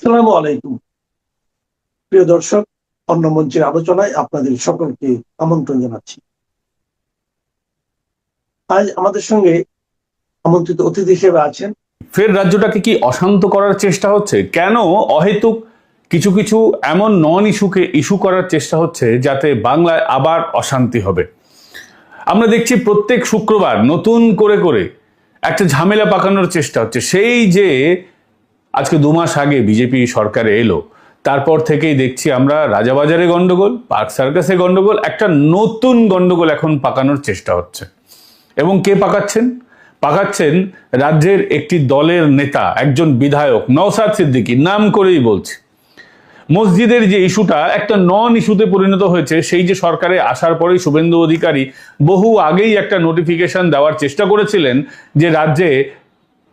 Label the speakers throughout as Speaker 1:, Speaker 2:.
Speaker 1: আসসালামু আলাইকুম। প্রিয় দর্শক, অন্য মঞ্চের আলোচনায় আপনাদের সকলকে আমন্ত্রণ জানাচ্ছি। আজ আমাদের সঙ্গে আমন্ত্রিত অতিথি হিসেবে আছেন।
Speaker 2: ফের রাজ্যটাকে কি অশান্ত করার চেষ্টা হচ্ছে? কেন অহেতুক কিছু কিছু এমন নন ইস্যুকে ইস্যু করার চেষ্টা হচ্ছে যাতে বাংলায় আবার অশান্তি হবে? আমরা দেখছি প্রত্যেক শুক্রবার নতুন করে করে একটা ঝামেলা পাকানোর চেষ্টা হচ্ছে। সেই যে আজকে 2 মাস আগে বিজেপি সরকারে এলো, তারপর থেকেই দেখছি আমরা রাজাবাজারে গন্ডগোল, পার্ক সার্কাসে গন্ডগোল, একটা নতুন গন্ডগোল এখন পাকানোর চেষ্টা হচ্ছে। এবং কে পাকাচ্ছেন? পাকাচ্ছেন রাজ্যের একটি দলের নেতা, একজন বিধায়ক নওশাদ সিদ্দিকী, নাম করেই বলছে। মসজিদের যে ইস্যুটা একটা নন ইস্যুতে পরিণত হয়েছে, সেই যে সরকারে আসার পরেই শুভেন্দু অধিকারী বহু আগেই একটা নোটিফিকেশন দেওয়ার চেষ্টা করেছিলেন যে রাজ্যে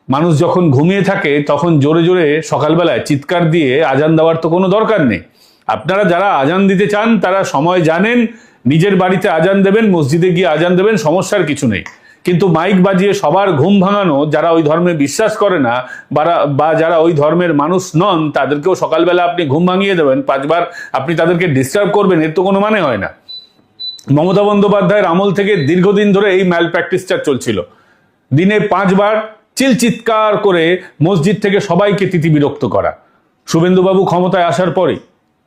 Speaker 2: মানুষ যখন ঘুমিয়ে থাকে তখন জোরে জোরে সকালবেলায় চিৎকার দিয়ে আজান দেওয়ার তো কোনো দরকার নেই। আপনারা যারা আজান দিতে চান তারা সময় জানেন, নিজের বাড়িতে আজান দেবেন, মসজিদে গিয়ে আজান দেবেন, সমস্যার কিছু নেই। কিন্তু মাইক বাজিয়ে সবার ঘুম ভাঙানো, যারা ওই ধর্মে বিশ্বাস করে না বা যারা ওই ধর্মের মানুষ নন, তাদেরকেও সকালবেলা আপনি ঘুম ভাঙিয়ে দেবেন, 5বার আপনি তাদেরকে ডিস্টার্ব করবেন, এর তো কোনো মানে হয় না। মমতা বন্দ্যোপাধ্যায়ের আমল থেকে দীর্ঘদিন ধরে এই ম্যাল প্র্যাকটিসটা চলছিল। দিনে 5বার চিৎকার করে মসজিদ থেকে সবাইকে তিতিবিরক্ত করা। শুভেন্দুবাবু ক্ষমতায় আসার পরে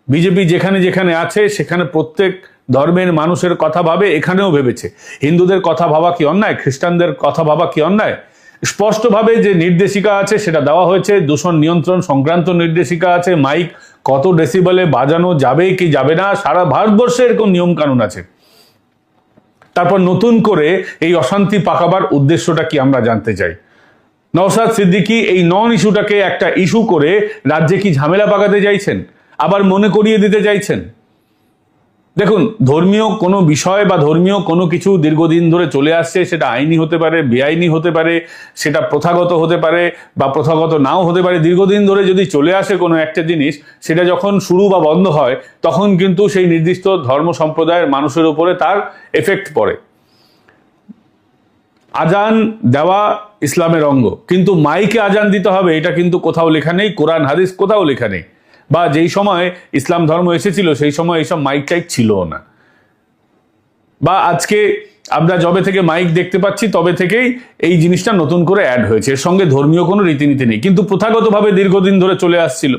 Speaker 2: বিজেপি যেখানে যেখানে আছে সেখানে প্রত্যেক ধর্মের মানুষের কথা ভাবে, এখানেও ভেবেছে। হিন্দুদের কথা ভাবা কি অন্যায়? খ্রিস্টানদের কথা ভাবা কি অন্যায়? স্পষ্টভাবে যে নির্দেশিকা আছে সেটা দেওয়া হয়েছে, দূষণ নিয়ন্ত্রণ সংক্রান্ত নির্দেশিকা আছে, মাইক কত ডেসিবেলে বাজানো যাবে কি যাবে না, সারা ভারতবর্ষে এরকম নিয়ম কানুন আছে। তারপর নতুন করে এই অশান্তি পাকাবার উদ্দেশ্যটা কি আমরা জানতে চাই। নওশাদ সিদ্দিকী এই নন ইস্যুটাকে একটা ইস্যু করে রাজ্যে কি ঝামেলা পাকাতে চাইছেন, আবার মনে করিয়ে দিতে চাইছেন? দেখুন, ধর্মীয় কোনো বিষয় বা ধর্মীয় কোনো কিছু দীর্ঘদিন ধরে চলে আসছে, সেটা আইনি হতে পারে, বেআইনি হতে পারে, সেটা প্রথাগত হতে পারে বা প্রথাগত নাও হতে পারে। দীর্ঘদিন ধরে যদি চলে আসে কোনো একটা জিনিস, সেটা যখন শুরু বা বন্ধ হয় তখন কিন্তু সেই নির্দিষ্ট ধর্ম সম্প্রদায়ের মানুষের উপরে তার এফেক্ট পড়ে। আজান দেওয়া ইসলামের অঙ্গ, কিন্তু মাইকে আজান দিতে হবে এটা কিন্তু কোথাও লেখা নেই, কোরআন হাদিস কোথাও লেখা নেই। বা যেই সময় ইসলাম ধর্ম এসেছিল সেই সময় এইসব মাইক টাইক ছিল না। বা আজকে আমরা যবে থেকে মাইক দেখতে পাচ্ছি তবে থেকেই এই জিনিসটা নতুন করে অ্যাড হয়েছে। এর সঙ্গে ধর্মীয় কোনো রীতিনীতি নেই, কিন্তু প্রথাগতভাবে দীর্ঘদিন ধরে চলে আসছিল।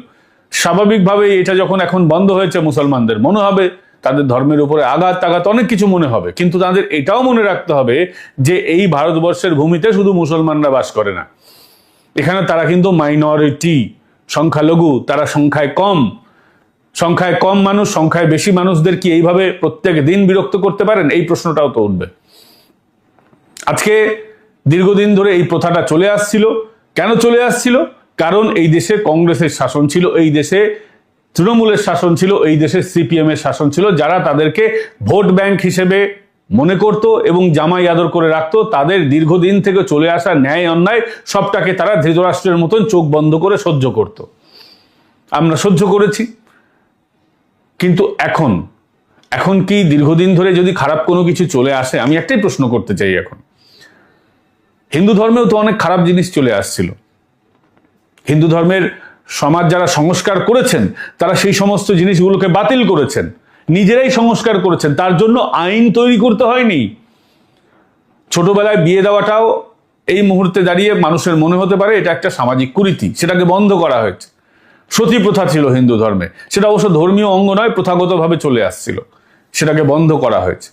Speaker 2: স্বাভাবিকভাবে এটা যখন এখন বন্ধ হয়েছে, মুসলমানদের মনে হবে তাদের ধর্মের উপরে আঘাত অনেক কিছু মনে হবে। কিন্তু তাদের এটাও মনে রাখতে হবে যে এই ভারতবর্ষের ভূমিতে শুধু মুসলমানরা বাস করে না, এখানে তারা কিন্তু মাইনরিটি, সংখ্যালঘু, তারা সংখ্যায় কম। সংখ্যায় কম মানুষ সংখ্যায় বেশি মানুষদের কি এইভাবে প্রত্যেক দিন বিরক্ত করতে পারেন? এই প্রশ্নটাও তো উঠবে। আজকে দীর্ঘদিন ধরে এই প্রথাটা চলে আসছিল। কেন চলে আসছিল? কারণ এই দেশে কংগ্রেসের শাসন ছিল, এই দেশে তৃণমূলের শাসন ছিল, এই দেশে সিপিএম এর শাসন ছিল, যারা তাদেরকে ভোট ব্যাংক হিসেবে মনে করত এবং জামাই আদর করে রাখতো। তাদের দীর্ঘদিন থেকে চলে আসা ন্যায় অন্যায় সবটাকে তারা ধৃতরাষ্ট্রের মতন চোখ বন্ধ করে সহ্য করত। আমরা সহ্য করেছি। কিন্তু এখন কি দীর্ঘদিন ধরে যদি খারাপ কোনো কিছু চলে আসে, আমি একটাই প্রশ্ন করতে চাই, এখন হিন্দু ধর্মেও তো অনেক খারাপ জিনিস চলে আসছিল। হিন্দু ধর্মের সমাজ যারা সংস্কার করেছেন তারা সেই সমস্ত জিনিসগুলোকে বাতিল করেছেন, নিজেরাই সংস্কার করেছেন। তার জন্য আইন তৈরি করতে হয়নি। ছোটবেলায় বিয়ে দেওয়াটাও এই মুহূর্তে দাঁড়িয়ে মানুষের মনে হতে পারে এটা একটা সামাজিক কুরীতি, সেটাকে বন্ধ করা হয়েছে। সতী প্রথা ছিল হিন্দু ধর্মে, সেটা অবশ্য ধর্মীয় অঙ্গ নয়, প্রথাগতভাবে চলে আসছিল, সেটাকে বন্ধ করা হয়েছে।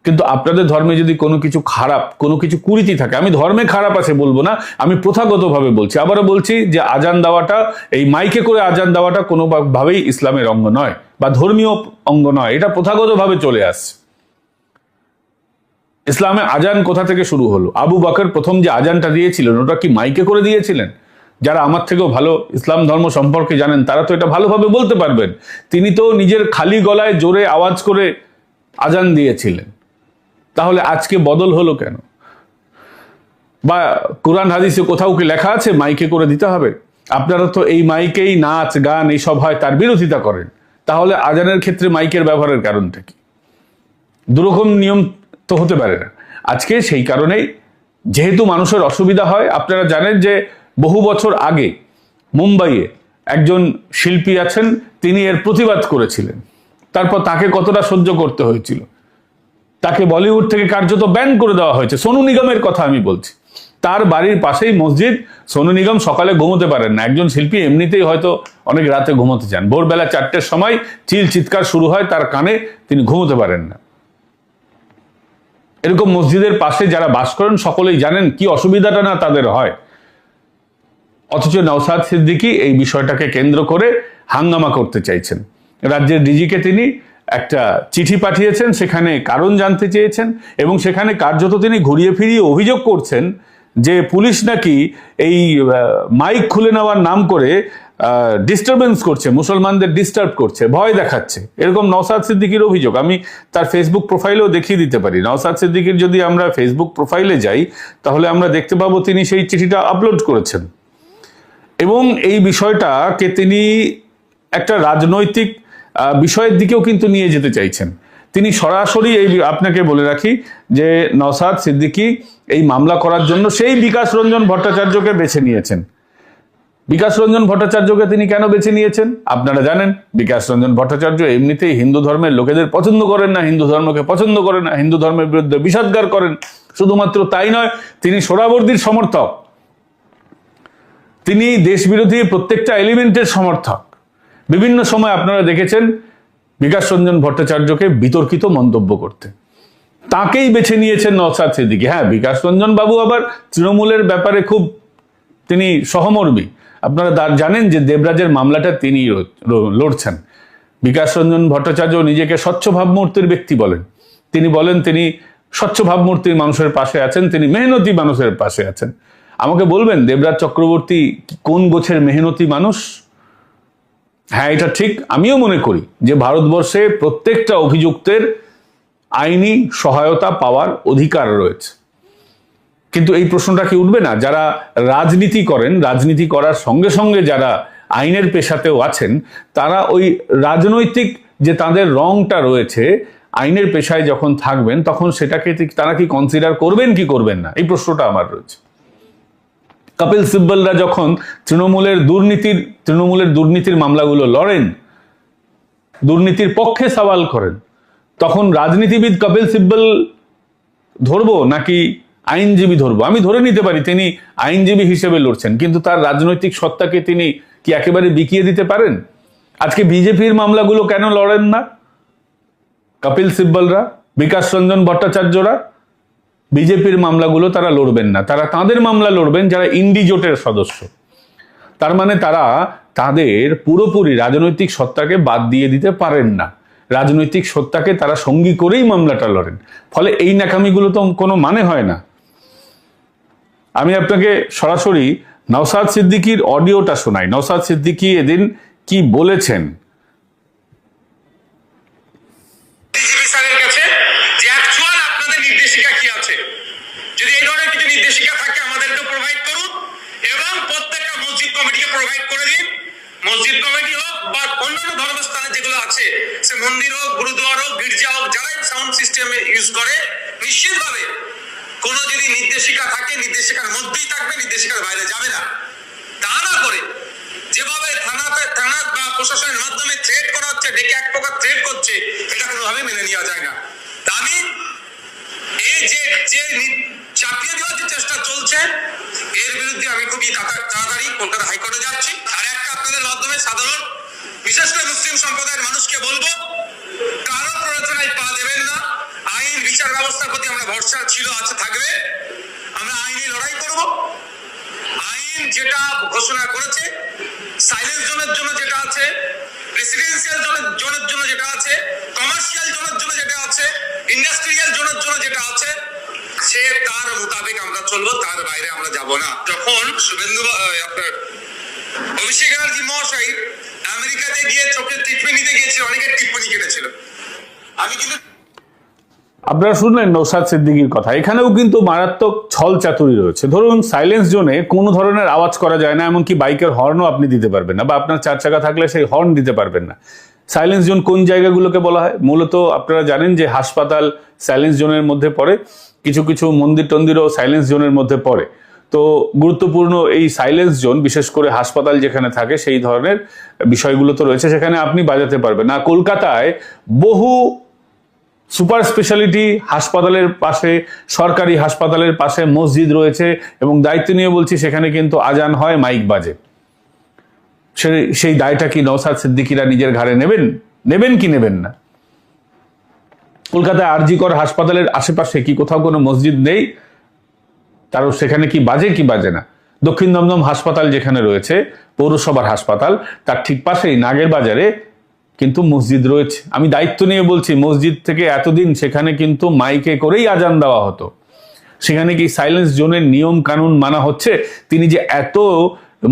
Speaker 2: কিন্তু আপনাদের ধর্মে যদি কোনো কিছু খারাপ, কোনো কিছু কুরীতি থাকে, আমি ধর্মে খারাপ আছে বলবো না, আমি প্রথাগতভাবে বলছি, আবারও বলছি যে আজান দেওয়াটা, এই মাইকে করে আজান দেওয়াটা কোনোভাবেই ইসলামের অঙ্গ নয় বা ধর্মীয় অঙ্গ নয়, এটা প্রথাগতভাবে চলে আসছে। ইসলামে আজান কোথা থেকে শুরু হলো? আবু বকর প্রথম যে আজানটা দিয়েছিলেন ওটা কি মাইকে করে দিয়েছিলেন? যারা আমার থেকেও ভালো ইসলাম ধর্ম সম্পর্কে জানেন তারা তো এটা ভালোভাবে বলতে পারবেন। তিনি তো নিজের খালি গলায় জোরে আওয়াজ করে আজান দিয়েছিলেন। তাহলে আজকে বদল হলো কেন? বা কোরআন হাদিসে কোথাও কি লেখা আছে মাইকে করে দিতে হবে? আপনারা তো এই মাইকেই নাচ গান এইসব হয় তার বিরোধিতা করেন। তাহলে আজানের ক্ষেত্রে মাইকের ব্যবহারের কারণটা কি? দুরকম নিয়ম তো হতে পারে না। আজকে সেই কারণেই যেহেতু মানুষের অসুবিধা হয়, আপনারা জানেন যে বহু বছর আগে মুম্বাইয়ে একজন শিল্পী আছেন, তিনি এর প্রতিবাদ করেছিলেন। তারপর তাকে কতটা সহ্য করতে হয়েছিল, তাকে বলিউড থেকে কার্যত ব্যান করে দেওয়া হয়েছে। সোনু নিগমের কথা আমি বলছি, তার বাড়ির পাশেই মসজিদ, সোনু নিগম সকালে ঘুমোতে পারেন না। একজন শিল্পী এমনিতেই হয়তো অনেক রাতে ঘুমোতে চান, ভোরবেলা 4টের সময় চিৎকার শুরু হয় তার কানে, তিনি ঘুমোতে পারেন না। এরকম মসজিদের পাশে যারা বাস করেন সকলেই জানেন কি অসুবিধাটা না তাদের হয়। অথচ নওশাদ সিদ্দিকী এই বিষয়টাকে কেন্দ্র করে হাঙ্গামা করতে চাইছেন। রাজ্যের ডিজিকে তিনি একটা চিঠি পাঠিয়েছেন, সেখানে কারণ জানতে চেয়েছেন এবং সেখানে কার্যত তিনি ঘুরিয়ে ফিরিয়ে অভিযোগ করছেন যে পুলিশ নাকি এই মাইক খুলে নেওয়ার নাম করে ডিস্টারবেন্স করছে, মুসলমানদের ডিস্টার্ব করছে, ভয় দেখাচ্ছে। এরকম নওশাদ সিদ্দিকীর অভিযোগ। আমি তার ফেসবুক প্রোফাইলেও দেখিয়ে দিতে পারি। নওশাদ সিদ্দিকীর যদি আমরা ফেসবুক প্রোফাইলে যাই তাহলে আমরা দেখতে পাবো তিনি সেই চিঠিটা আপলোড করেছেন এবং এই বিষয়টাকে তিনি একটা রাজনৈতিক বিষয়ের দিকেও কিন্তু নিয়ে যেতে চাইছেন। তিনি সরাসরি আপনাকে বলে রাখি যে নওশাদ সিদ্দিকী এই মামলা করার জন্য সেই বিকাশ রঞ্জন ভট্টাচার্যকে বেছে নিয়েছেন। বিকাশ রঞ্জন ভট্টাচার্যকে তিনি কেন বেছে নিয়েছেন আপনারা জানেন। বিকাশ রঞ্জন ভট্টাচার্য এমনিতেই হিন্দু ধর্মের লোকেদের পছন্দ করেন না, হিন্দু ধর্মকে পছন্দ করেন না, হিন্দু ধর্মের বিরুদ্ধে বিষাদগার করেন। শুধুমাত্র তাই নয়, তিনি সোহরাওয়ার্দীর সমর্থক, তিনি দেশবিরোধী প্রত্যেকটা এলিমেন্টের সমর্থক। বিভিন্ন সময় আপনারা দেখেছেন বিকাশ রঞ্জন ভট্টাচার্যকে বিতর্কিত মন্তব্য করতে, তাকেই বেছে নিয়েছেন নওশাদ সিদ্দিকী। হ্যাঁ, বিকাশ রঞ্জন বাবু আবার তৃণমূলের ব্যাপারে খুব তিনি সহমর্মী। আপনারা জানেন যে দেবরাজের মামলাটা তিনি লড়ছেন। বিকাশ রঞ্জন ভট্টাচার্য নিজেকে স্বচ্ছ ভাবমূর্তির ব্যক্তি বলেন। তিনি বলেন তিনি স্বচ্ছ ভাবমূর্তির মানুষের পাশে আছেন, তিনি মেহনতি মানুষের পাশে আছেন। আমাকে বলবেন দেবরাজ চক্রবর্তী কোন গোছের মেহনতি মানুষ? হ্যাঁ, এটা ঠিক। আমিও মনে করি যে ভারতবর্ষে প্রত্যেকটা অভিযুক্তের আইনি সহায়তা পাওয়ার অধিকার রয়েছে, কিন্তু এই প্রশ্নটা কি উঠবে না? যারা রাজনীতি করেন, রাজনীতি করার সঙ্গে সঙ্গে যারা আইনের পেশাতেও আছেন, তারা ওই রাজনৈতিক যে তাদের রংটা রয়েছে, আইনের পেশায় যখন থাকবেন তখন সেটাকে তারা কি কনসিডার করবেন কি করবেন না, এই প্রশ্নটা আমার রয়েছে। কপিল সিব্বলরা যখন তৃণমূলের দুর্নীতির মামলাগুলো লড়েন, দুর্নীতির পক্ষে সওয়াল করেন, তখন রাজনীতিবিদ কপিল সিব্বল ধরবো নাকি আইনজীবী ধরবো? আমি ধরে নিতে পারি তিনি আইনজীবী হিসেবে লড়ছেন, কিন্তু তার রাজনৈতিক সত্তাকে তিনি কি একেবারে বিকিয়ে দিতে পারেন? আজকে বিজেপির মামলাগুলো কেন লড়েন না কপিল সিব্বলরা, বিকাশ রঞ্জন ভট্টাচার্যরা? বিজেপির মামলাগুলো তারা লড়বেন না, তারা তাদের মামলা লড়বেন যারা ইন্ডি জোটের সদস্য। তার মানে তারা তাদের পুরোপুরি রাজনৈতিক সত্তাকে বাদ দিয়ে দিতে পারেন না, রাজনৈতিক সত্তাকে তারা সঙ্গী করেই মামলাটা লড়েন। ফলে এই ন্যাকামিগুলো তো কোনো মানে হয় না। আমি আপনাকে সরাসরি নওশাদ সিদ্দিকীর অডিওটা শোনাই। নওশাদ সিদ্দিকী এদিন কি বলেছেন।
Speaker 3: মসজিদ কমিটি হোক বা অন্যান্য ধর্মস্থানে যেগুলো আছে, সে মন্দির হোক, গুরুদুয়ার হোক, গির্জা হোক, যারাই সাউন্ড সিস্টেম ইউজ করে, নিশ্চিতভাবে কোনো যদি নির্দেশিকা থাকে, নির্দেশিকার মধ্যেই থাকবে, নির্দেশিকার বাইরে যাবে না। তা না করে যেভাবে থানা বা প্রশাসনের মাধ্যমে থ্রেট করা হচ্ছে, ডেকে এক প্রকার থ্রেট করছে, এটা কোনোভাবে মেনে নেওয়া যায় না। তা আমি এই যে চাপিয়ে দেওয়ার যে চেষ্টা চলছে, এর বিরুদ্ধে আমি খুবই তাড়াতাড়ি কলকাতা হাইকোর্টে যাচ্ছি। আর একটা আপনাদের মাধ্যমে সাধারণ বিশেষ করে মুসলিম সম্প্রদায়ের মানুষকে বলবো, কারো প্ররোচনায় পা দেবেন না। আইন বিচার ব্যবস্থার প্রতি আমরা ভরসা ছিল, আছে, থাকবে। আমরা আইনি লড়াই করব। আইন যেটা ঘোষণা করেছে, সাইলেন্স জোনের জন্য যেটা আছে, রেসিডেন্সিয়াল জোনের জন্য যেটা আছে, কমার্শিয়াল জোনের জন্য যেটা আছে, ইন্ডাস্ট্রিয়াল জোনের জন্য যেটা আছে, সে তার মোতাবেক আমরা চলবো, তার বাইরে আমরা যাব না। যখন শুভেন্দু আপনার অভিষেক ব্যানার্জি মহাশয় আমেরিকাতে গিয়ে চোখের ট্রিটমেন্ট নিতে গিয়েছিল, অনেকের টিপ্পনি কেটেছিল। আমি কিন্তু
Speaker 2: আপনারা শুনলেন নওশাদ সিদ্দিকীর কথা। এখানেও কিন্তু মারাত্মক ছল চাতুরি রয়েছে। ধরুন সাইলেন্স জোনে কোনো ধরনের আওয়াজ করা যায় না, এমনকি বাইকের হর্নও আপনি দিতে পারবেন না, বা আপনার 4 চাকা থাকলে সেই হর্ন দিতে পারবেন না। সাইলেন্স জোন কোন জায়গাগুলোকে বলা হয়? মূলত আপনারা জানেন যে হাসপাতাল সাইলেন্স জোনের মধ্যে পড়ে, কিছু কিছু মন্দির টন্দিরও সাইলেন্স জোনের মধ্যে পড়ে। তো গুরুত্বপূর্ণ এই সাইলেন্স জোন, বিশেষ করে হাসপাতাল যেখানে থাকে সেই ধরনের বিষয়গুলো তো রয়েছে, সেখানে আপনি বাজাতে পারবেন না। কলকাতায় বহু সুপার স্পেশালিটি হাসপাতালের পাশে, সরকারি হাসপাতালের পাশে মসজিদ রয়েছে, এবং দায়িত্ব নিয়ে বলছি সেখানে কিন্তু আজান হয়, মাইক বাজে। সেই দায়টা কি নওশাদ সিদ্দিকীরা নিজের ঘাড়ে নেবেন কি নেবেন না? কলকাতায় আরজি কর হাসপাতালের আশেপাশে কি কোথাও কোনো মসজিদ নেই? তারও সেখানে কি বাজে না? দক্ষিণ দমদম হাসপাতাল যেখানে রয়েছে, পৌরসভার হাসপাতাল, তার ঠিক পাশেই নাগের বাজারে কিন্তু মসজিদ রয়েছে। আমি দায়িত্ব নিয়ে বলছি, মসজিদ থেকে এতদিন সেখানে কিন্তু মাইকে করেই আজান দেওয়া হতো। সেখানে কি সাইলেন্স জোনের নিয়ম কানুন মানা হচ্ছে? তিনি যে এত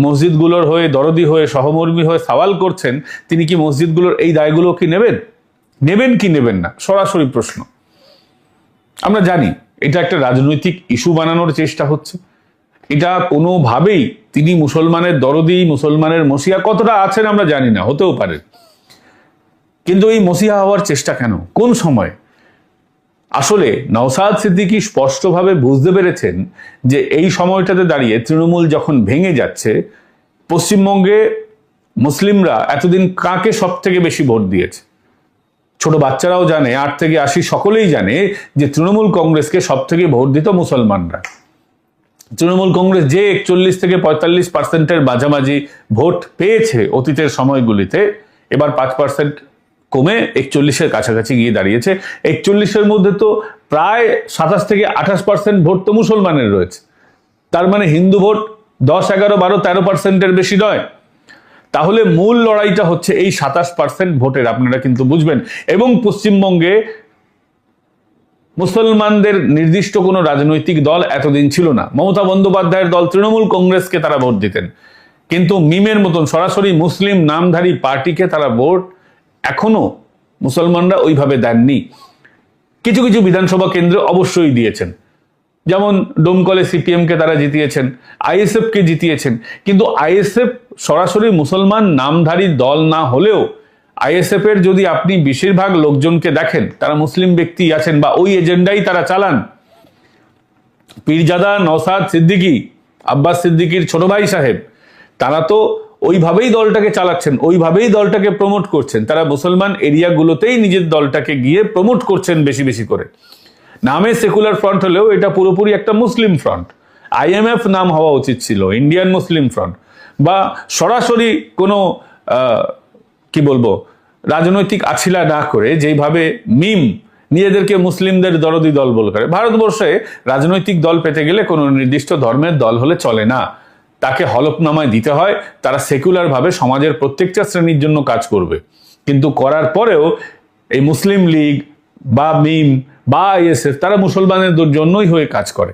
Speaker 2: মসজিদগুলোর হয়ে দরদি হয়ে সহমর্মী হয়ে সওয়াল করছেন, তিনি কি মসজিদগুলোর এই দায়গুলো কি নেবেন কি নেবেন না? সরাসরি প্রশ্ন। আমরা জানি এটা একটা রাজনৈতিক ইস্যু বানানোর চেষ্টা হচ্ছে। এটা কোনোভাবেই তিনি মুসলমানের দরদি, মুসলমানের মসিহা কতটা আছেন আমরা জানি না, হতেও পারে, কিন্তু এই মসিহা হওয়ার চেষ্টা কেন, কোন সময়? আসলে নওশাদ সিদ্দিকী স্পষ্টভাবে বুঝতে পেরেছেন যে এই সময়টাতে দাঁড়িয়ে তৃণমূল যখন ভেঙে যাচ্ছে, পশ্চিমবঙ্গে মুসলিমরা এতদিন কাকে সব থেকে বেশি ভোট দিয়েছে? ছোট বাচ্চারাও জানে, 8 থেকে 80 সকলেই জানে যে তৃণমূল কংগ্রেসকে সব থেকে ভোট দিত মুসলমানরা। তৃণমূল কংগ্রেস যে 41 থেকে 45% মাঝামাঝি ভোট পেয়েছে অতীতের সময়গুলিতে, এবার 5% কমে 41-এর কাছাকাছি গিয়ে দাঁড়িয়েছে। 41-এর মধ্যে তো প্রায় 27 থেকে 28% ভোট তো মুসলমানের রয়েছে। তার মানে হিন্দু ভোট 10, 11, 12, 13%-এর বেশি নয়। তাহলে মূল লড়াইটা হচ্ছে এই 27% ভোটের, আপনারা কিন্তু বুঝবেন। এবং পশ্চিমবঙ্গে মুসলমানদের নির্দিষ্ট কোনো রাজনৈতিক দল এতদিন ছিল না। মমতা বন্দ্যোপাধ্যায়ের দল তৃণমূল কংগ্রেসকে তারা ভোট দিতেন, কিন্তু মিমের মতন সরাসরি মুসলিম নামধারী পার্টিকে তারা ভোট এখনো মুসলমানরা ওইভাবে দেননি। কিছু কিছু বিধানসভা কেন্দ্রে অবশ্যই দিয়েছেন, যেমন ডোমকলে সিপিএমকে তারা জিতিয়েছেন, আইএসএফকে জিতিয়েছেন, কিন্তু আইএসএফ সরাসরি মুসলমান নামধারী দল না হলেও আইএসএফ এর যদি আপনি বেশিরভাগ লোকজনকে দেখেন, তারা মুসলিম ব্যক্তি আছেন বা ওই এজেন্ডাই তারা চালান। পীরজাদা নওশাদ সিদ্দিকী, আব্বাস সিদ্দিকীর ছোট ভাই সাহেব, তারা তো ওইভাবেই দলটাকে চালাচ্ছেন, ওইভাবেই দলটাকে প্রমোট করছেন। তারা মুসলমান এরিয়াগুলোতেই নিজের দলটাকে গিয়ে প্রমোট করছেন বেশি বেশি করে। নামে সেকুলার ফ্রন্ট হলেও এটা পুরোপুরি একটা মুসলিম ফ্রন্ট। আইএমএফ নাম হওয়া উচিত ছিল, ইন্ডিয়ান মুসলিম ফ্রন্ট, বা সরাসরি কোনো কি বলবো রাজনৈতিক আছিলা না করে যেইভাবে মিম নিজেদেরকে মুসলিমদের দরদি দল বলে করে। ভারতবর্ষে রাজনৈতিক দল পেতে গেলে কোনো নির্দিষ্ট ধর্মের দল হলে চলে না, তাকে হলফনামায় দিতে হয়। তারা সেকুলার ভাবে সমাজের প্রত্যেকটা শ্রেণীর জন্য কাজ করবে, কিন্তু করার পরেও এই মুসলিম লীগ বা মিম বা আইএসএফ তারা মুসলমানদের জন্যই হয়ে কাজ করে,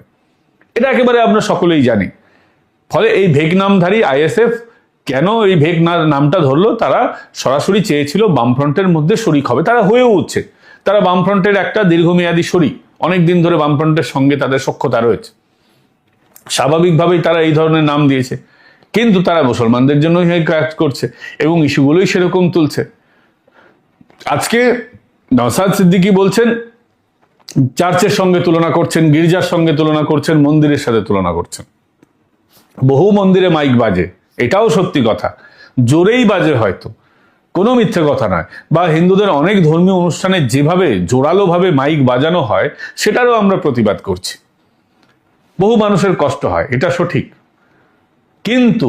Speaker 2: এটা একেবারে আমরা সকলেই জানি। ফলে এই ভেগ নামধারী আইএসএফ কেন এই ভেগ নামটা ধরলো? তারা সরাসরি চেয়েছিল বামফ্রন্টের মধ্যে শরিক হবে, তারা হয়েও উঠছে। তারা বামফ্রন্টের একটা দীর্ঘমেয়াদী শরিক, অনেকদিন ধরে বামফ্রন্টের সঙ্গে তাদের সখ্যতা রয়েছে, স্বাভাবিকভাবেই তারা এই ধরনের নাম দিয়েছে। কিন্তু তারা মুসলমানদের জন্যই হয়ে কাজ করছে এবং ইস্যুগুলোই সেরকম তুলছে। আজকে নওশাদ সিদ্দিকী বলছেন, চার্চের সঙ্গে তুলনা করছেন, গির্জার সঙ্গে তুলনা করছেন, মন্দিরের সাথে তুলনা করছেন। বহু মন্দিরে মাইক বাজে, এটাও সত্যি কথা, জোরেই বাজে, হয়তো কোনো মিথ্যে কথা নয়। বা হিন্দুদের অনেক ধর্মীয় অনুষ্ঠানে যেভাবে জোরালোভাবে মাইক বাজানো হয় সেটারও আমরা প্রতিবাদ করছি। বহু মানুষের কষ্ট হয়, এটা সঠিক, কিন্তু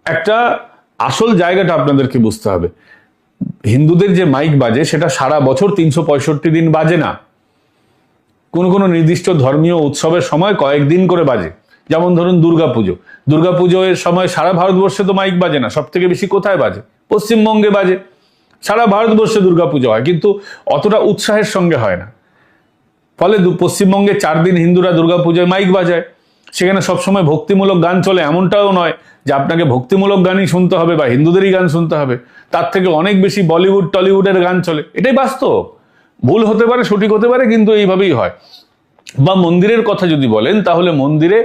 Speaker 2: একটা আসল জায়গাটা আপনাদেরকে বুঝতে হবে। হিন্দুদের যে মাইক বাজে সেটা সারা বছর 365 দিন বাজে না, কোনো নির্দিষ্ট ধর্মীয় উৎসবের সময় কয়েকদিন করে বাজে। যেমন ধরুন দুর্গাপুজোর সময় সারা ভারতবর্ষে তো মাইক বাজে না, সব থেকে বেশি কোথায় বাজে? পশ্চিমবঙ্গে বাজে। সারা ভারতবর্ষে দুর্গাপুজো হয়, কিন্তু অতটা উৎসাহের সঙ্গে হয় না। ফলে পশ্চিমবঙ্গে 4 দিন হিন্দুরা দুর্গাপুজোয় মাইক বাজায়, সেখানে সবসময় ভক্তিমূলক গান চলে এমনটাও নয় যে আপনাকে ভক্তিমূলক গানই শুনতে হবে বা হিন্দুদেরই গান শুনতে হবে, তার থেকে অনেক বেশি বলিউড টলিউডের গান চলে। এটাই বাস্তব, ভুল হতে পারে সঠিক হতে পারে, কিন্তু এইভাবেই হয়। বা মন্দিরের কথা যদি বলেন, তাহলে মন্দিরে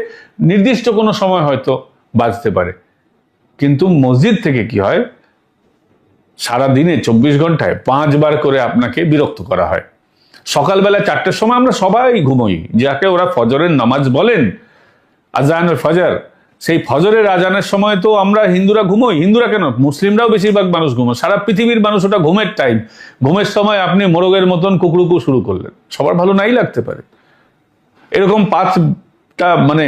Speaker 2: নির্দিষ্ট কোনো সময় হয়তো বাজতে পারে, কিন্তু মসজিদ থেকে কি হয়, সারা দিনে 24 ঘন্টায় 5 বার করে আপনাকে বিরক্ত করা হয়। সকালবেলা 4টের সময় আমরা সবাই ঘুমোই, যাকে ওরা ফজরের নামাজ বলেন, আজানুল ফজর, সেই ফজরের আজানের সময় তো আমরা হিন্দুরা ঘুমোই, হিন্দুরা কেন, মুসলিমরাও বেশিরভাগ মানুষ ঘুমোয়, সারা পৃথিবীর মানুষ ওটা ঘুমের টাইম। ঘুমের সময় আপনি মোরগের মতন কুকড়ুকু শুরু করলেন, সবার ভালো নাই লাগতে পারে। এরকম 5টা মানে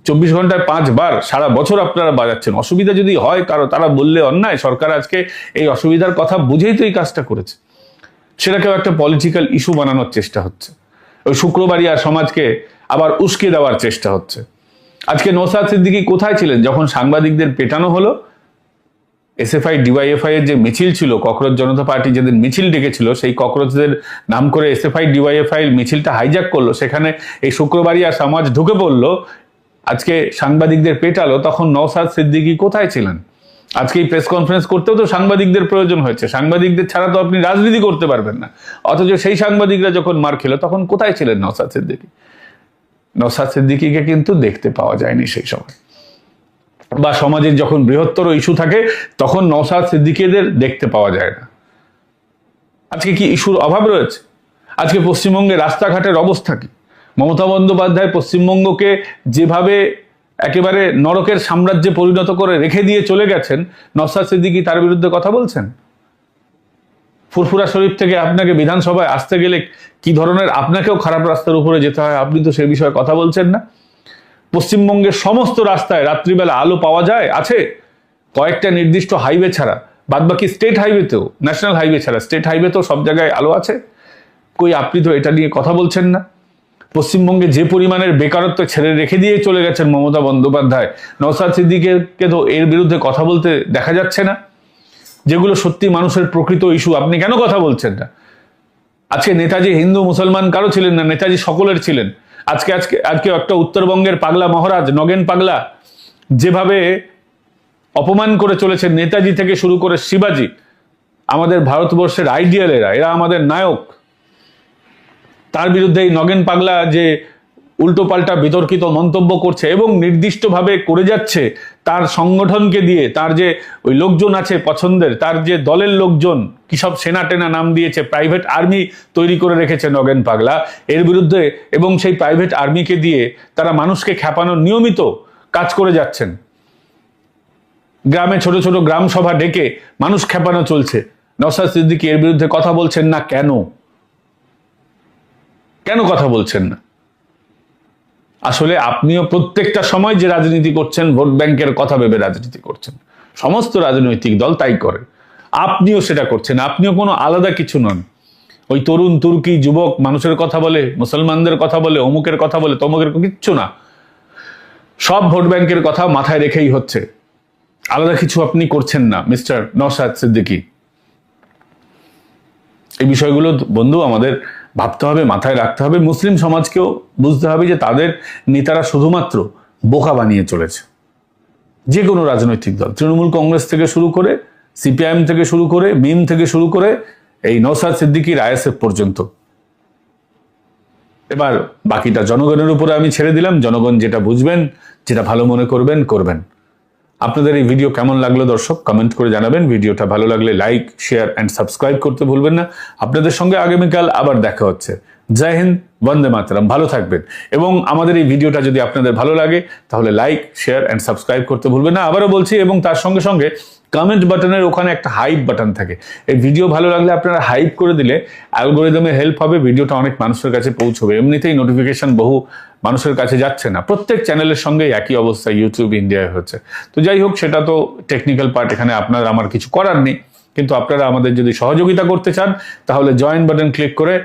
Speaker 2: 24 ঘন্টায় 5 বার সারা বছর আপনারা বাজাচ্ছেন। অসুবিধা যদি হয় কারো, তারা বললে অন্যায়। সরকার আজকে এই অসুবিধার কথা বুঝেই তো এই কাজটা করেছে, সেটাকেও একটা পলিটিক্যাল ইস্যু বানানোর চেষ্টা হচ্ছে। ওই শুক্রবারিয়া সমাজকে আবার উস্কে দেওয়ার চেষ্টা হচ্ছে। আজকে নওশাদ সিদ্দিকী কোথায় ছিলেন যখন সাংবাদিকদের পেটানো হলো? এসএফআই ডিওয়াইএফআই এর যে মিছিল ছিল, ককরোচ জনতা পার্টি যেদিন মিছিল ডেকেছিল, সেই ককরোচদের নাম করে এসএফআই ডিওয়াইএফআই মিছিলটা হাইজ্যাক করলো, সেখানে এই শুক্রবারিয়া সমাজ ঢুকে পড়লো, আজকে সাংবাদিকদের পেটালো, তখন নওশাদ সিদ্দিকী কোথায় ছিলেন? আজকে এই প্রেস কনফারেন্স করতেও তো সাংবাদিকদের প্রয়োজন হয়েছে, সাংবাদিকদের ছাড়া তো আপনি রাজনীতি করতে পারবেন না। অথচ সেই সাংবাদিকরা যখন মার খেলো তখন কোথায় ছিলেন নওশাদ সিদ্দিকী? নওশাদ সিদ্দিকীকে কিন্তু দেখতে পাওয়া যায়নি সেই সময়। বা সমাজের যখন বৃহত্তর ইস্যু থাকে তখন নওশাদ সিদ্দিকীদের দেখতে পাওয়া যায় না। আজকে কি ইস্যুর অভাব রয়েছে? আজকে পশ্চিমবঙ্গে রাস্তাঘাটের অবস্থা কি? মমতা বন্দ্যোপাধ্যায় পশ্চিমবঙ্গকে যেভাবে একেবারে নরকের সাম্রাজ্যে পরিণত করে রেখে দিয়ে চলে গেছেন, নওশাদ সিদ্দিকী তার বিরুদ্ধে কথা বলছেন। ফুরফুরা শরীফ থেকে আপনাকে বিধানসভায় আসতে গেলে কি ধরনের আপনাকেও খারাপ রাস্তার উপরে যেতে হয়, আপনি তো সে বিষয়ে কথা বলছেন না। পশ্চিমবঙ্গের সমস্ত রাস্তায় রাত্রিবেলা আলো পাওয়া যায়, আছে কয়েকটা নির্দিষ্ট হাইওয়ে ছাড়া, বাদবাকি স্টেট হাইওয়েতেও, ন্যাশনাল হাইওয়ে ছাড়া স্টেট হাইওয়েতেও সব জায়গায় আলো আছে। কই, আপনি তো এটা নিয়ে কথা বলছেন না। পশ্চিমবঙ্গে যে পরিমাণের বেকারত্ব ছেড়ে রেখে দিয়ে চলে গেছেন মমতা বন্দ্যোপাধ্যায়, নওশাদ সিদ্দিকীকে তো এর বিরুদ্ধে কথা বলতে দেখা যাচ্ছে না। যেগুলো সত্যি মানুষের প্রকৃত ইস্যু, আপনি কেন কথা বলছেন না? আজকে নেতাজি হিন্দু মুসলমান কারো ছিলেন না, নেতাজি সকলের ছিলেন। আজকে একটা উত্তরবঙ্গের পাগলা মহারাজ নগেন পাগলা যেভাবে অপমান করে চলেছে নেতাজি থেকে শুরু করে শিবাজি, আমাদের ভারতবর্ষের আইডিয়াল, এরা আমাদের নায়ক। তার বিরুদ্ধে এই নগেন পাগলা যে উল্টোপাল্টা বিতর্কিত মন্তব্য করছে এবং নির্দিষ্টভাবে করে যাচ্ছে তার সংগঠনকে দিয়ে, তার যে ওই লোকজন আছে পছন্দের, তার যে দলের লোকজন, কি সব সেনা টেনা নাম দিয়েছে, প্রাইভেট আর্মি তৈরি করে রেখেছে নগেন পাগলা এর বিরুদ্ধে, এবং সেই প্রাইভেট আর্মিকে দিয়ে তারা মানুষকে খেপানোর নিয়মিত কাজ করে যাচ্ছেন। গ্রামে ছোট ছোট গ্রাম সভা ডেকে মানুষ খেপানো চলছে। নওশাদ সিদ্দিকী এর বিরুদ্ধে কথা বলছেন না কেন? কেন কথা বলছেন না? আসলে আপনিও প্রত্যেকটা সময় যে রাজনীতি করছেন, ভোট ব্যাংকের কথা ভেবে রাজনীতি করছেন। সমস্ত রাজনৈতিক দল তাই করে, আপনিও সেটা করছেন। আপনিও কোনো আলাদা কিছু নন। ওই তরুণ তুর্কি যুবক মানুষের কথা বলে, মুসলমানদের কথা বলে, অমুকের কথা বলে, তমুকের, কিচ্ছু না। সব ভোট ব্যাংকের কথা মাথায় রেখেই হচ্ছে, আলাদা কিছু আপনি করছেন না মিস্টার নওশাদ সিদ্দিকী। এই বিষয়গুলো বন্ধু আমাদের ভাবতে হবে, মাথায় রাখতে হবে। মুসলিম সমাজকেও বুঝতে হবে যে তাদের নেতারা শুধুমাত্র বোকা বানিয়ে চলেছে। যে কোনো রাজনৈতিক দল, তৃণমূল কংগ্রেস থেকে শুরু করে, সিপিআইএম থেকে শুরু করে, মিম থেকে শুরু করে, এই নওশাদ সিদ্দিকীর আইএসএফ পর্যন্ত। এবার বাকিটা জনগণের উপরে আমি ছেড়ে দিলাম। জনগণ যেটা বুঝবেন, যেটা ভালো মনে করবেন করবেন। আপনাদের এই ভিডিও কেমন লাগলো দর্শক, কমেন্ট করে জানাবেন। ভিডিওটা ভালো লাগলে লাইক, শেয়ার অ্যান্ড সাবস্ক্রাইব করতে ভুলবেন না। আপনাদের সঙ্গে আগামীকাল আবার দেখা হচ্ছে। জয় হিন্দ, বন্দে মাতরম। ভালো থাকবেন। এবং আমাদের এই ভিডিওটা যদি আপনাদের ভালো লাগে তাহলে লাইক, শেয়ার অ্যান্ড সাবস্ক্রাইব করতে ভুলবেন না। আবারও বলছি, এবং তার সঙ্গে সঙ্গে কমেন্ট বাটনের ওখানে একটা হাইপ বাটন থাকে। এই ভিডিও ভালো লাগলে আপনারা হাইপ করে দিলে অ্যালগোরিদমে হেল্প হবে, ভিডিওটা অনেক মানুষের কাছে পৌঁছবে। এমনিতেই নোটিফিকেশন বহু মানুষের কাছে যাচ্ছে না। প্রত্যেক চ্যানেলের সঙ্গে একই অবস্থা ইউটিউব ইন্ডিয়ায় হচ্ছে। তো যাই হোক, সেটা তো টেকনিক্যাল পার্ট, এখানে আপনার আমার কিছু করার নেই। কিন্তু আপনারা আমাদের যদি সহযোগিতা করতে চান তাহলে জয়েন বাটন ক্লিক করে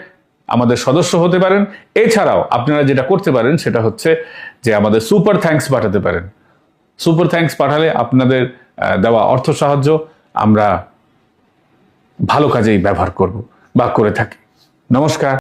Speaker 2: আমাদের সদস্য হতে পারেন। এছাড়াও আপনারা যেটা করতে পারেন সেটা হচ্ছে যে আমাদের সুপার থ্যাঙ্কস পাঠাতে পারেন। সুপার থ্যাঙ্কস পাঠালে আপনাদের দেওয়া অর্থ সাহায্য আমরা ভালো কাজেই ব্যবহার করব বা করে থাকি। নমস্কার।